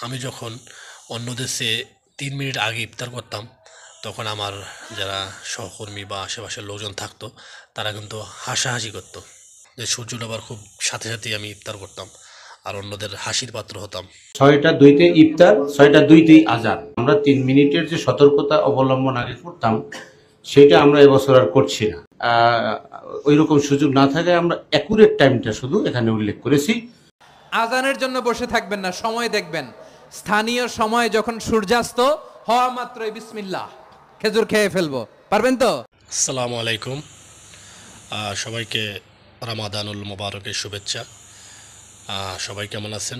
আমি যখন অন্য দেশে ৩ মিনিট আগে ইফতার করতাম, তখন আমার যারা সহকর্মী বা আশেপাশের লোকজন থাকতো, তারা কিন্তু হাসাহাসি করতো যে সূর্য ডোবার খুব সাথে সাথেই আমি ইফতার করতাম আর অন্যদের হাসির পাত্র হতাম। ৬টা ২তে ইফতার, ৬টা ২তেই আজান। আমরা ৩ মিনিটের যে সতর্কতা অবলম্বন আগে করতাম, সেটা আমরা এবছর আর করছি না। ওই রকম সুযোগ না থাকায় আমরা অ্যাকুরেট টাইমটা শুধু এখানে উল্লেখ করেছি। আজানের জন্য বসে থাকবেন না, সময় দেখবেন। স্থানীয় সময় যখন সূর্যাস্ত হওয়া মাত্রই বিসমিল্লাহ, খেজুর খেয়ে ফেলবো। পারবেন তো? আসসালামু আলাইকুম। সবাইকে রামাদানুল মোবারকের শুভেচ্ছা। সবাই কেমন আছেন?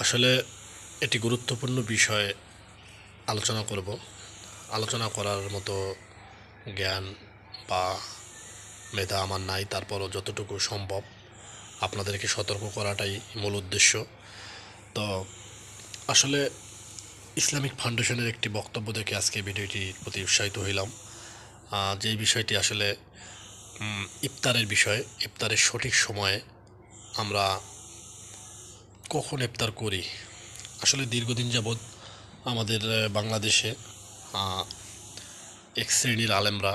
আসলে এটি গুরুত্বপূর্ণ বিষয় আলোচনা করব। আলোচনা করার মতো জ্ঞান বা মেধা আমার নাই, তারপরও যতটুকু সম্ভব আপনাদেরকে সতর্ক করাটাই মূল উদ্দেশ্য। তো আসলে ইসলামিক ফাউন্ডেশনের একটি বক্তব্য দেখে আজকে ভিডিওটির প্রতি উৎসাহিত হইলাম। যেই বিষয়টি আসলে ইফতারের বিষয়, ইফতারের সঠিক সময়ে আমরা কখন ইফতার করি। আসলে দীর্ঘদিন যাবৎ আমাদের বাংলাদেশে এক শ্রেণীর আলেমরা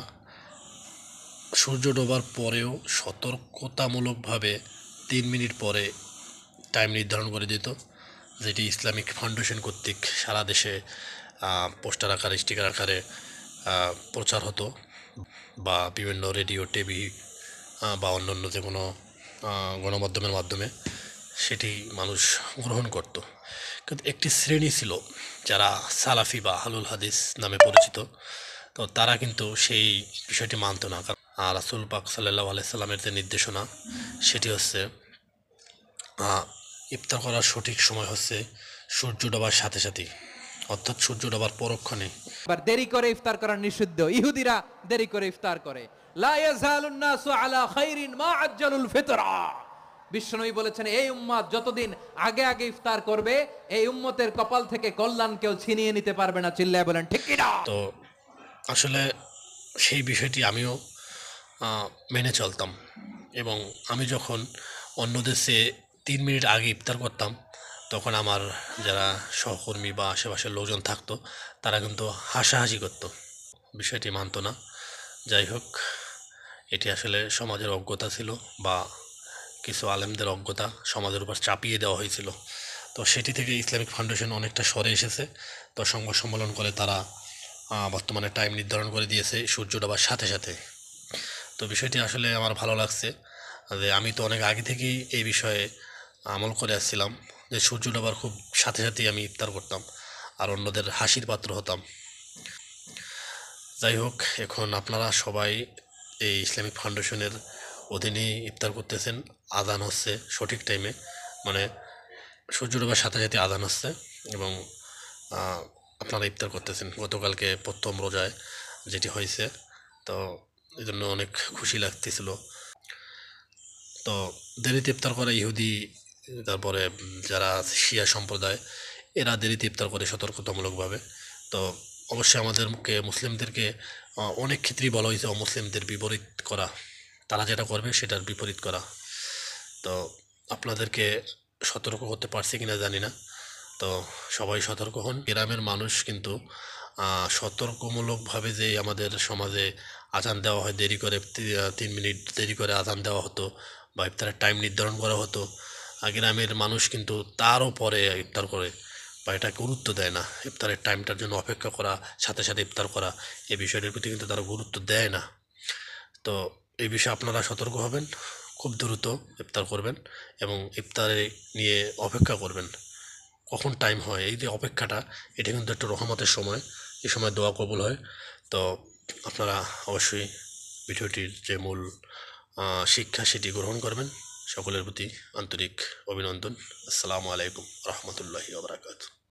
সূর্য ডোবার পরেও সতর্কতামূলকভাবে ৩ মিনিট পরে টাইম নির্ধারণ করে দিত, যেটি ইসলামিক ফাউন্ডেশন কর্তৃক সারা দেশে পোস্টার আকারে, স্টিকার আকারে প্রচার হতো, বা বিভিন্ন রেডিও, টিভি বা অন্যান্য যে কোনো গণমাধ্যমের মাধ্যমে সেটি মানুষ গ্রহণ করত। কিন্তু একটি শ্রেণী ছিল যারা সালাফি বা আহলুল হাদিস নামে পরিচিত, তো তারা কিন্তু সেই বিষয়টি মানত না। রাসূল পাক সাল্লাল্লাহু আলাইহি সাল্লামের যে নির্দেশনা, সেটি হচ্ছে ইফতার করার সঠিক সময় হচ্ছে সূর্য ডোবার সাথে সাথেই, অর্থাৎ সূর্য ডোবার পরক্ষণে। আবার দেরি করে ইফতার করা নিষিদ্ধ। ইহুদিরা দেরি করে ইফতার করে। লা ইয়াজালুন নাসু আলা খাইরিন মা আজ্জালুল ফিতরা। বিশ্বনবী বলেছেন, এই উম্মত যতদিন আগে আগে ইফতার করবে, এই উম্মতের কপাল থেকে কল্যাণ কেউ ছিনিয়ে নিতে পারবে না। চিল্লায় বলেন ঠিক কি না? তো আসলে সেই বিষয়টি আমিও মেনে চলতাম, এবং আমি যখন অন্য দেশে ৩ মিনিট আগে ইফতার করতাম, তখন আমার যারা সহকর্মী বা আশেপাশের লোকজন থাকতো, তারা কিন্তু হাসাহাসি করতো, বিষয়টি মানতো না। যাই হোক, এটি আসলে সমাজের অজ্ঞতা ছিল, বা কিছু আলেমদের অজ্ঞতা সমাজের উপর চাপিয়ে দেওয়া হয়েছিল। তো সেটি থেকে ইসলামিক ফাউন্ডেশন অনেকটা সরে এসেছে। তো সংবাদ সম্মেলন করে তারা বর্তমানে টাইম নির্ধারণ করে দিয়েছে সূর্য ডোবার সাথে সাথে। তো বিষয়টি আসলে আমার ভালো লাগছে যে আমি তো অনেক আগে থেকেই এই বিষয়ে আমল করে আসছিলাম, যে সূর্য ডোবার খুব সাথে সাথেই আমি ইফতার করতাম আর অন্যদের হাসির পাত্র হতাম। যাই হোক, এখন আপনারা সবাই এই ইসলামিক ফাউন্ডেশনের অধীনেই ইফতার করতেছেন। আজান হচ্ছে সঠিক টাইমে, মানে সূর্য ডোবার সাথে সাথে আজান হচ্ছে, এবং আপনারা ইফতার করতেছেন। গতকালকে প্রথম রোজায় যেটি হয়েছে, তো এই জন্য অনেক খুশি লাগতেছিল। তো দেরিতে ইফতার করে ইহুদি, তারপরে যারা শিয়া সম্প্রদায়, এরা দেরিতে ইফতার করে সতর্কতামূলকভাবে। তো অবশ্যই আমাদেরকে, মুসলিমদেরকে অনেক ক্ষেত্রেই বলা হয়েছে অমুসলিমদের বিপরীত করা, তারা যেটা করবে সেটার বিপরীত করা। তো আপনাদেরকে সতর্ক করতে পারছি কিনা জানি না। তো সবাই সতর্ক হন। গ্রামের মানুষ কিন্তু সতর্কমূলকভাবে যে আমাদের সমাজে আজান দেওয়া হয় দেরি করে, ৩ মিনিট দেরি করে আজান দেওয়া হতো, বা ইফতারের টাইম নির্ধারণ করা হতো, গ্রামের মানুষ কিন্তু তারও পরে ইফতার করে, বা এটা গুরুত্ব দেয় না। ইফতারের টাইমটার জন্য অপেক্ষা করা, সাথে সাথে ইফতার করা, এই বিষয়টার প্রতি কিন্তু তারা গুরুত্ব দেয় না। তো এই বিষয়ে আপনারা সতর্ক হবেন, খুব দ্রুত ইফতার করবেন, এবং ইফতারে নিয়ে অপেক্ষা করবেন কখন টাইম হয়। এই যে অপেক্ষাটা, এটা কিন্তু একটা রহমতের সময়, এই সময় দোয়া কবুল হয়। তো আপনারা অবশ্যই ভিডিওটির যে মূল শিক্ষা, সেটি গ্রহণ করবেন। সকলের প্রতি আন্তরিক অভিনন্দন। আসসালামু আলাইকুম রহমতুল্লাহি ওয়া বারাকাতুহু।